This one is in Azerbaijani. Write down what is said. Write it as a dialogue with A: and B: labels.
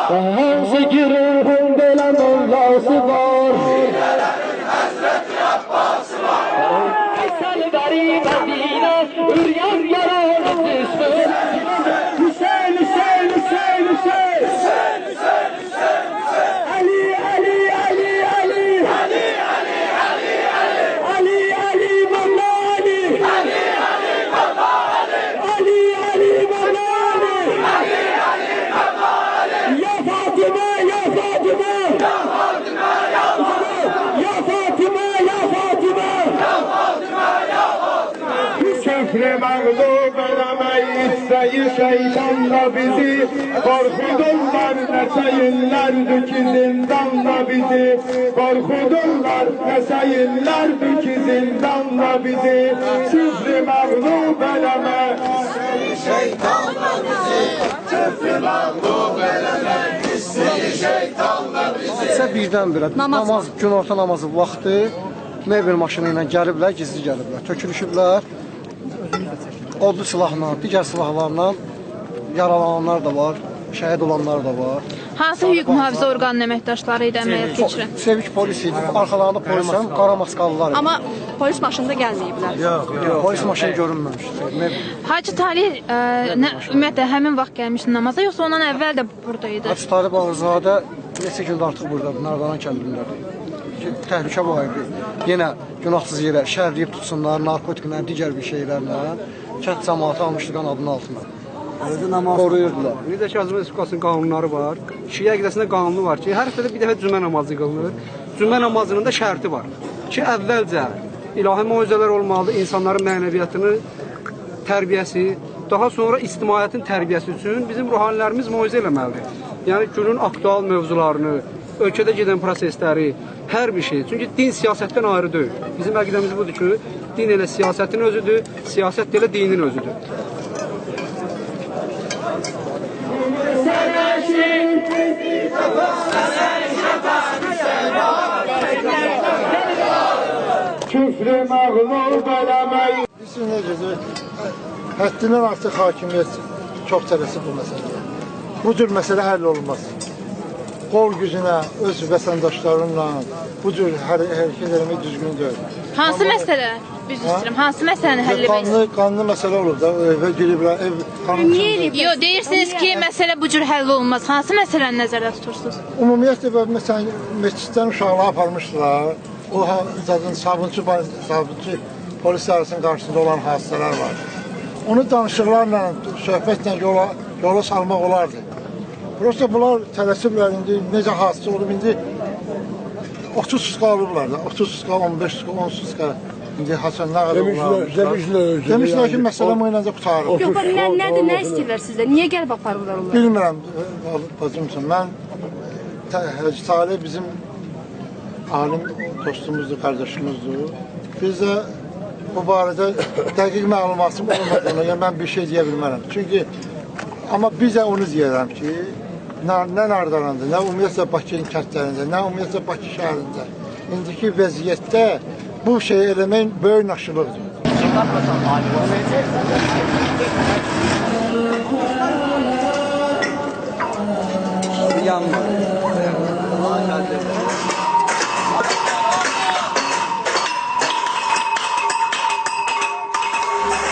A: Hansı güruhun belə mollası var?
B: Bilələrin həzrəti Abbası var.
A: Sən qərib Mədinə, üryan yaralı düşmür. Hüseyin, Hüseyin, Hüseyin, Hüseyin.
B: Hüseyin, Hüseyin, Hüseyin, Hüseyin.
A: Ali, Ali, Ali, Ali.
B: Ali, Ali, Ali, Ali.
A: Ali, Ali, Molla Ali.
B: Ali, Ali, Molla Ali.
A: Ali, Ali, Molla Ali.
B: Ali, Ali, Molla Ali.
A: Ya Fatıma, ya Fatıma.
B: Ya Fatıma, ya Fatıma.
A: Ya Fatıma, ya Fatıma.
B: Ya Fatıma, ya Fatıma.
A: Küfrü mağlup edemeyiz sayı şeytanla bizi. Korkudurlar ne sayınlardı ki zindanla bizi. Korkudurlar ne sayınlardı ki zindanla bizi. Küfrü mağlup edeme.
B: Şeytanla bizi, küfrü mağlup eleme, istedi şeytanla bizi.
C: Sə birdən-birə namaz, günorta namazı vaxtı mebel maşını ilə gəliblər, gizli gəliblər, tökülüşüblər. Odlu silahla, digər silahlarla yaralananlar da var, şəhid olanlar da var.
D: Hansı hüquq mühafizə orqanının əməkdaşları idi əməliyyat keçirən?
C: Sevik polis idi, arxalarında polisəm, qara maskalılar idi.
E: Amma polis maşınında gəlməyiblər.
C: Polis maşını görünməmişdi.
D: Hacı Talih ümumiyyətlə həmin vaxt gəlmişdi namaza, yoxsa ondan əvvəl də burada idi?
C: Hacı Talib Ağırzadə neçə gündür artıq buradadır, Nardanan kəndindədir. Təhlükə var idi. Yenə günahsız yerə şərləyib tutsunlar, narkotiklə, digər bir şeylərlə. Kənd cəmaatı almışdı qanadının altına. Qoruyurdular.
F: Necə ki, Azərbaycan Respublikasının qanunları var. Şiə əqidəsində qanunu var ki, hər həftədə bir dəfə cümə namazı qılınır. Cümə namazının da şərti var ki, əvvəlcə ilahi möcüzələr olmalıdır, insanların mənəviyyatını, tərbiyəsi, daha sonra ictimaiyyətin tərbiyəsi üçün bizim ruhanilərimiz möcüzə eləməlidir. Yəni günün aktual mövzularını, ölkədə gedən prosesləri, hər bir şey. Çünki din siyasətdən ayrı deyil. Bizim əqidəmiz budur ki, din elə siyasətin özüdür, siyasət də elə dinin özüdür.
A: Küfrü mağlup edemeyiz.
G: Bizim necədir? Həddindən artıq hakimiyyət çox tələsib bu məsələyə. Bu cür məsələ həll olunmaz. Qol gücünə, öz vətəndaşlarınla bu cür hərəkət etmək düzgün deyil.
D: Hansı məsələ? Düz istəyirəm. Hansı məsələni həll etmək?
G: Qanlı məsələ olur da, evə giriblər, ev qanun.
D: Yox, deyirsiniz ki, məsələ bu cür həll olunmaz. Hansı məsələni nəzərdə tutursunuz?
G: Ümumiyyətlə, məsələn, məsciddən uşaqları aparmışdılar. O zaten sabunçu polis arasının qarşısında olan hadisələr var. Onu danışıqlarla, söhbətlə yola salmaq olardı. Prosta bunlar tələsiblər, indi necə hadisə olub, indi 30 sutka alıblar da, 30 sutka, 15 sutka, 10 sutka. İndi Hasan nə qədər olmuşlar. Demişlər ki, məsələ bu ilə qutarır.
E: Yox, nədir, nə istəyirlər sizdə? Niyə gəlib aparırlar onları?
G: Bilmirəm, bacımsın, mən Hacı Talib bizim alim dostumuzdur, qardaşımızdır. Biz də bu barədə dəqiq məlumatım olmadığına, yəni mən bir şey deyə bilmərəm. Çünki, amma bizə onu deyirəm ki, nə Nardarandır, nə ümumiyyətlə Bakı kəndlərində, nə ümumiyyətlə Bakı şəhərində. İndiki vəziyyətdə bu şey eləmək böyük naşılıqdır.
F: Yanmır.